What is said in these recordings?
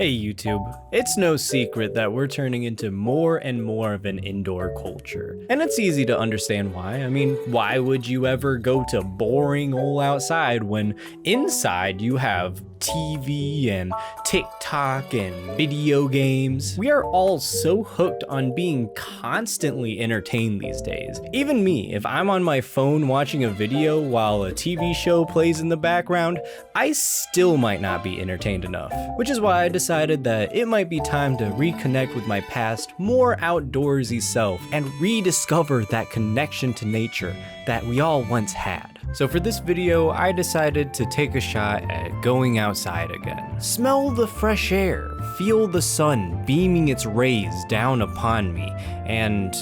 Hey YouTube, it's no secret that we're turning into more and more of an indoor culture. And it's easy to understand why. I mean, why would you ever go to boring old outside when inside you have TV and TikTok and video games? We are all so hooked on being constantly entertained these days. Even me, if I'm on my phone watching a video while a TV show plays in the background, I still might not be entertained enough. Which is why I decided that it might be time to reconnect with my past, more outdoorsy self and rediscover that connection to nature that we all once had. So for this video, I decided to take a shot at going outside again. Smell the fresh air, feel the sun beaming its rays down upon me, and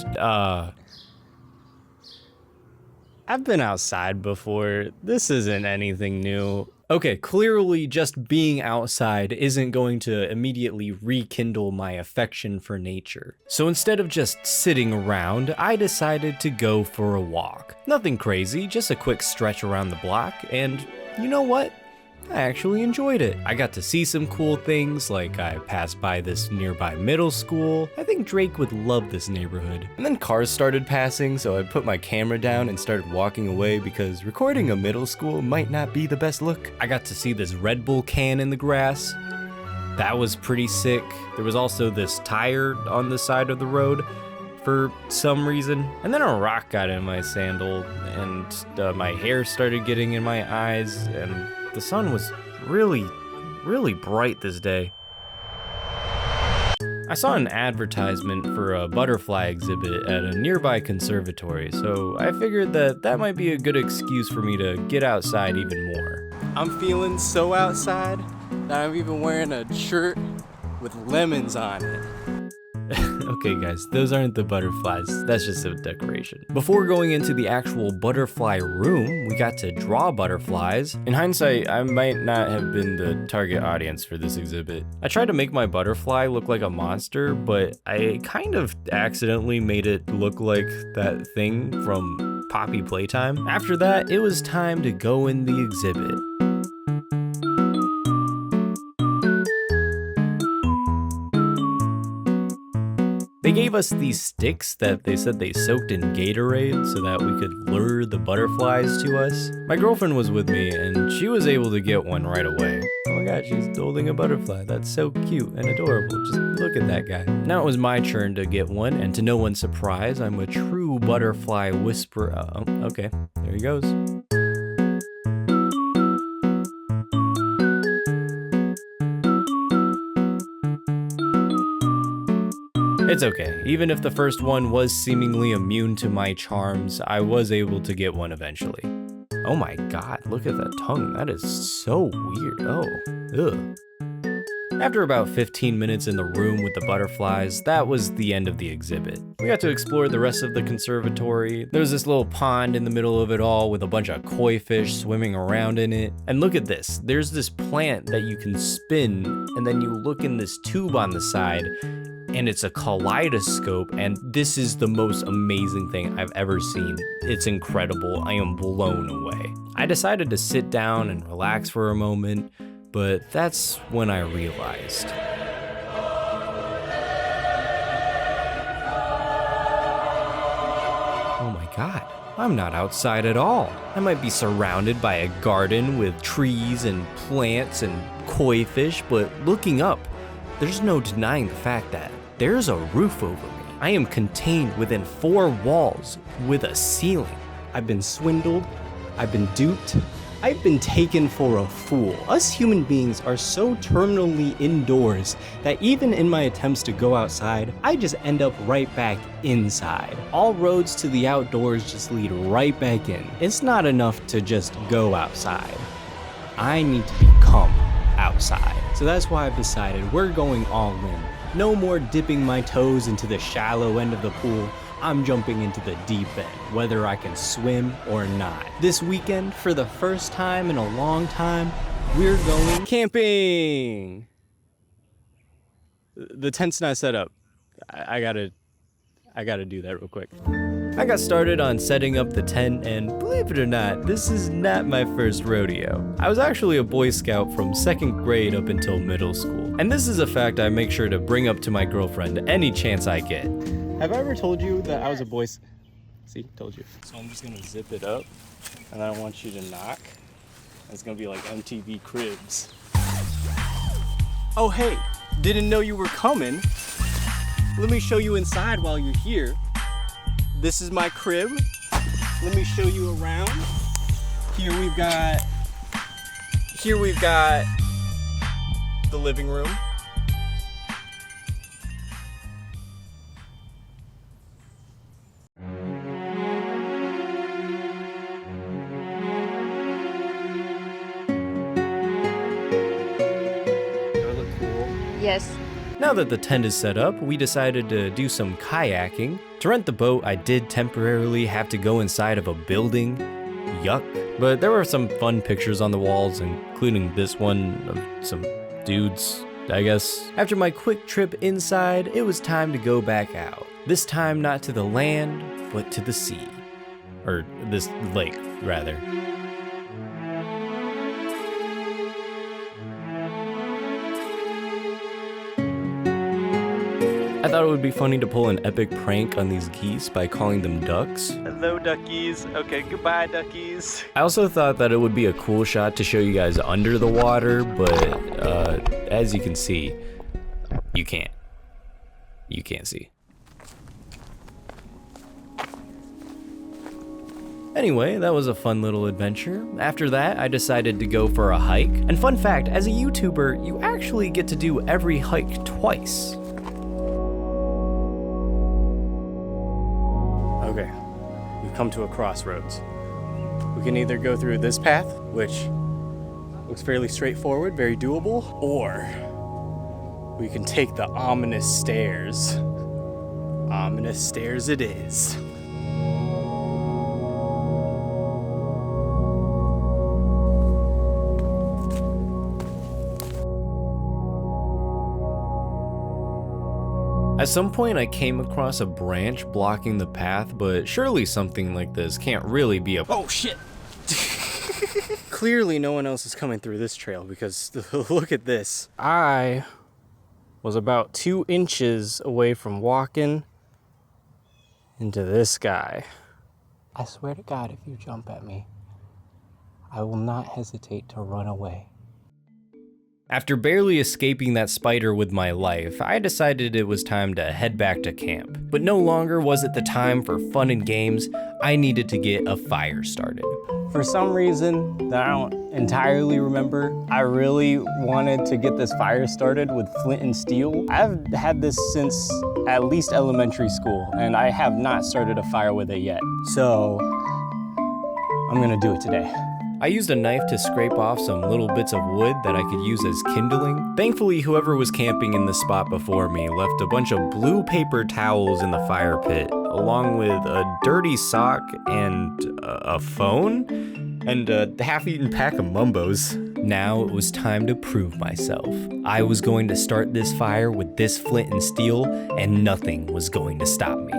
I've been outside before. This isn't anything new. Okay, clearly just being outside isn't going to immediately rekindle my affection for nature. So instead of just sitting around, I decided to go for a walk. Nothing crazy, just a quick stretch around the block, and you know what? I actually enjoyed it. I got to see some cool things, like I passed by this nearby middle school. I think Drake would love this neighborhood. And then cars started passing, so I put my camera down and started walking away because recording a middle school might not be the best look. I got to see this Red Bull can in the grass. That was pretty sick. There was also this tire on the side of the road for some reason. And then a rock got in my sandal and my hair started getting in my eyes, and the sun was really bright this day. I saw an advertisement for a butterfly exhibit at a nearby conservatory, so I figured that might be a good excuse for me to get outside even more. I'm feeling so outside that I'm even wearing a shirt with lemons on it. Okay guys, those aren't the butterflies, that's just a decoration. Before going into the actual butterfly room, we got to draw butterflies. In hindsight, I might not have been the target audience for this exhibit. I tried to make my butterfly look like a monster, but I kind of accidentally made it look like that thing from Poppy Playtime. After that, it was time to go in the exhibit. They gave us these sticks that they said they soaked in Gatorade so that we could lure the butterflies to us. My girlfriend was with me and she was able to get one right away. Oh my god, she's holding a butterfly. That's so cute and adorable. Just look at that guy. Now it was my turn to get one, and to no one's surprise, I'm a true butterfly whisperer. Okay, there he goes. It's okay, even if the first one was seemingly immune to my charms, I was able to get one eventually. Oh my god, look at that tongue, that is so weird, ugh. After about 15 minutes in the room with the butterflies, that was the end of the exhibit. We got to explore the rest of the conservatory. There was this little pond in the middle of it all with a bunch of koi fish swimming around in it. And look at this, there's this plant that you can spin, and then you look in this tube on the side, and it's a kaleidoscope, and this is the most amazing thing I've ever seen. It's incredible, I am blown away. I decided to sit down and relax for a moment, but that's when I realized. Oh my god, I'm not outside at all. I might be surrounded by a garden with trees and plants and koi fish, but looking up, there's no denying the fact that there's a roof over me. I am contained within 4 walls with a ceiling. I've been swindled, I've been duped, I've been taken for a fool. Us human beings are so terminally indoors that even in my attempts to go outside, I just end up right back inside. All roads to the outdoors just lead right back in. It's not enough to just go outside. I need to become outside. So that's why I've decided we're going all in. No more dipping my toes into the shallow end of the pool. I'm jumping into the deep end, whether I can swim or not. This weekend, for the first time in a long time, we're going camping. The tent's not set up. I gotta do that real quick. I got started on setting up the tent, and believe it or not, this is not my first rodeo. I was actually a Boy Scout from 2nd grade up until middle school. And this is a fact I make sure to bring up to my girlfriend any chance I get. Have I ever told you that I was a boy? See, told you. So I'm just gonna zip it up, and then I want you to knock. It's gonna be like MTV Cribs. Oh hey, didn't know you were coming. Let me show you inside while you're here. This is my crib. Let me show you around. Here we've got the living room. Yes. Now that the tent is set up, we decided to do some kayaking. To rent the boat, I did temporarily have to go inside of a building. Yuck. But there were some fun pictures on the walls, including this one of some dudes, I guess. After my quick trip inside, it was time to go back out. This time not to the land, but to the sea. Or this lake, rather. I thought it would be funny to pull an epic prank on these geese by calling them ducks. Hello duckies. Okay, goodbye duckies. I also thought that it would be a cool shot to show you guys under the water, but as you can see, you can't. You can't see. Anyway, that was a fun little adventure. After that, I decided to go for a hike. And fun fact, as a YouTuber, you actually get to do every hike twice. Okay, we've come to a crossroads. We can either go through this path, which looks fairly straightforward, very doable, or we can take the ominous stairs. Ominous stairs it is. At some point I came across a branch blocking the path, but surely something like this can't really be a— Oh shit! Clearly no one else is coming through this trail because look at this. I was about 2 inches away from walking into this guy. I swear to God, if you jump at me, I will not hesitate to run away. After barely escaping that spider with my life, I decided it was time to head back to camp. But no longer was it the time for fun and games, I needed to get a fire started. For some reason that I don't entirely remember, I really wanted to get this fire started with flint and steel. I've had this since at least elementary school, and I have not started a fire with it yet. So I'm gonna do it today. I used a knife to scrape off some little bits of wood that I could use as kindling. Thankfully, whoever was camping in the spot before me left a bunch of blue paper towels in the fire pit, along with a dirty sock and a phone, and a half-eaten pack of Mumbos. Now it was time to prove myself. I was going to start this fire with this flint and steel, and nothing was going to stop me.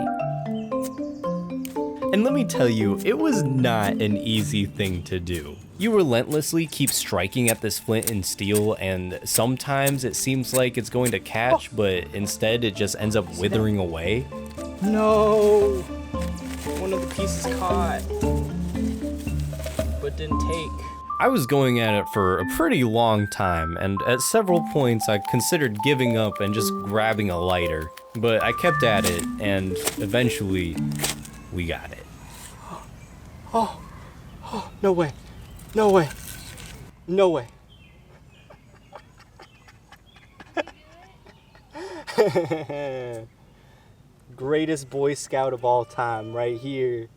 And let me tell you, it was not an easy thing to do. You relentlessly keep striking at this flint and steel, and sometimes it seems like it's going to catch, but instead it just ends up withering away. No! One of the pieces caught, but didn't take. I was going at it for a pretty long time, and at several points I considered giving up and just grabbing a lighter. But I kept at it, and eventually, we got it. Oh, no way, no way, no way. Greatest Boy Scout of all time, right here.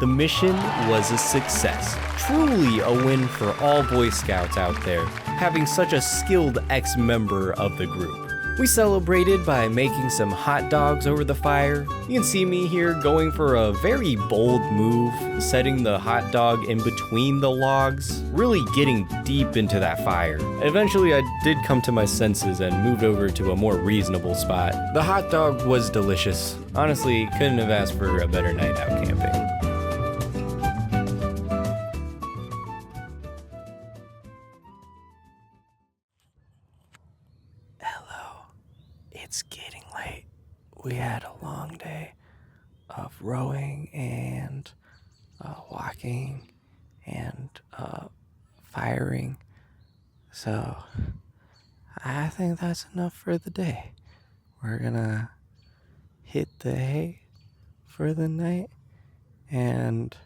The mission was a success. Truly a win for all Boy Scouts out there, having such a skilled ex-member of the group. We celebrated by making some hot dogs over the fire. You can see me here going for a very bold move, setting the hot dog in between the logs, really getting deep into that fire. Eventually I did come to my senses and moved over to a more reasonable spot. The hot dog was delicious. Honestly, couldn't have asked for a better night out camping. It's getting late. We had a long day of rowing and walking and firing. So I think that's enough for the day. We're gonna hit the hay for the night and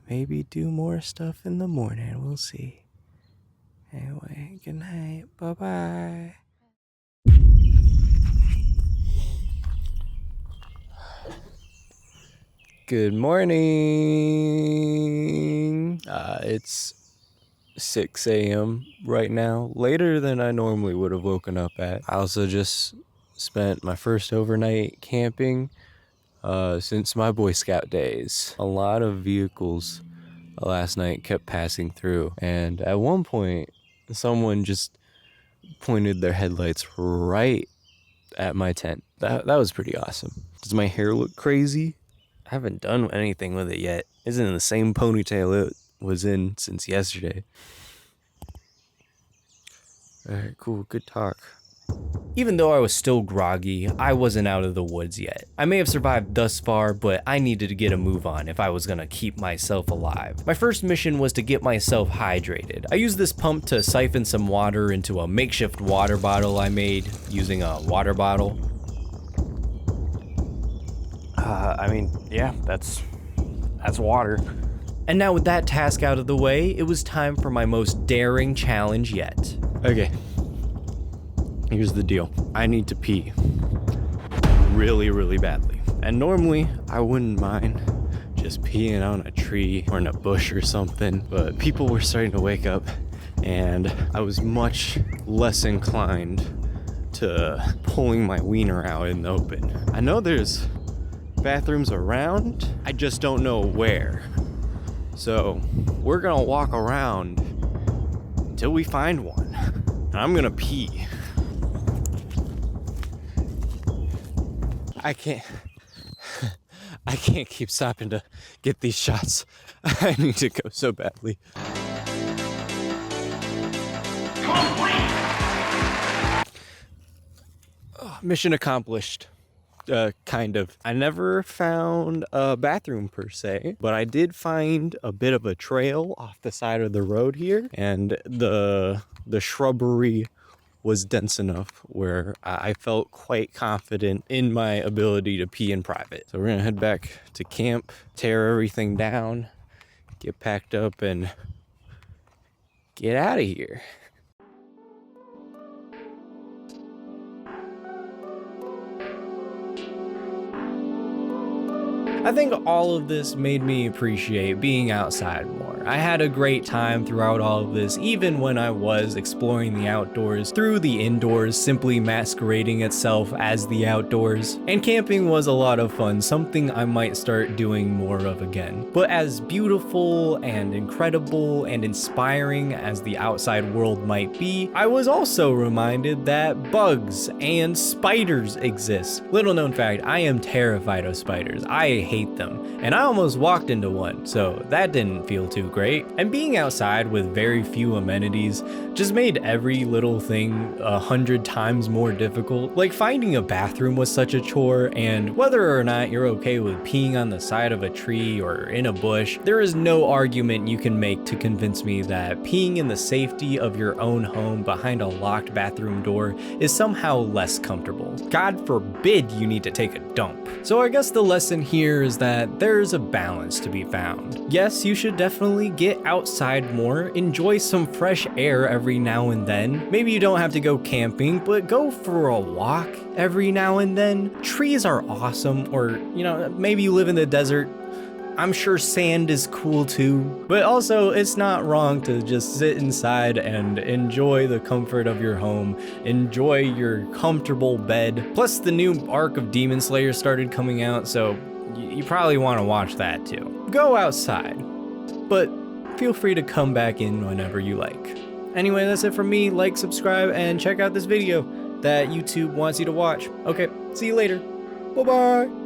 maybe do more stuff in the morning. We'll see. Anyway, good night. Bye-bye. Good morning. It's 6 a.m. right now, later than I normally would have woken up at. I also just spent my first overnight camping since my Boy Scout days. A lot of vehicles last night kept passing through, and at one point, someone just pointed their headlights right at my tent. That was pretty awesome. Does my hair look crazy? I haven't done anything with it yet. It's in the same ponytail it was in since yesterday. Alright, cool, good talk. Even though I was still groggy, I wasn't out of the woods yet. I may have survived thus far, but I needed to get a move on if I was gonna keep myself alive. My first mission was to get myself hydrated. I used this pump to siphon some water into a makeshift water bottle I made using a water bottle. Yeah, that's water. And now with that task out of the way, it was time for my most daring challenge yet. Okay. Here's the deal. I need to pee. Really, really badly. And normally, I wouldn't mind just peeing on a tree or in a bush or something, but people were starting to wake up, and I was much less inclined to pulling my wiener out in the open. I know there's bathrooms around, I just don't know where. So, we're gonna walk around until we find one. And I'm gonna pee. I can't keep stopping to get these shots. I need to go so badly. Oh, mission accomplished. Kind of. I never found a bathroom per se, but I did find a bit of a trail off the side of the road here, and the shrubbery was dense enough where I felt quite confident in my ability to pee in private. So we're gonna head back to camp, tear everything down, get packed up, and get out of here. I think all of this made me appreciate being outside more. I had a great time throughout all of this, even when I was exploring the outdoors through the indoors, simply masquerading itself as the outdoors. And camping was a lot of fun, something I might start doing more of again. But as beautiful and incredible and inspiring as the outside world might be, I was also reminded that bugs and spiders exist. Little known fact, I am terrified of spiders. I hate them, and I almost walked into one, so that didn't feel too great. And being outside with very few amenities just made every little thing 100 times more difficult. Like finding a bathroom was such a chore, and whether or not you're okay with peeing on the side of a tree or in a bush, there is no argument you can make to convince me that peeing in the safety of your own home behind a locked bathroom door is somehow less comfortable. God forbid you need to take a dump. So I guess the lesson here is that there's a balance to be found. Yes, you should definitely get outside more, enjoy some fresh air every now and then. Maybe you don't have to go camping, but go for a walk every now and then. Trees are awesome, or maybe you live in the desert. I'm sure sand is cool too, but also it's not wrong to just sit inside and enjoy the comfort of your home, enjoy your comfortable bed. Plus the new arc of Demon Slayer started coming out, so you probably want to watch that too. Go outside, but feel free to come back in whenever you like. Anyway, that's it from me. Like, subscribe, and check out this video that YouTube wants you to watch. Okay, see you later. Bye-bye.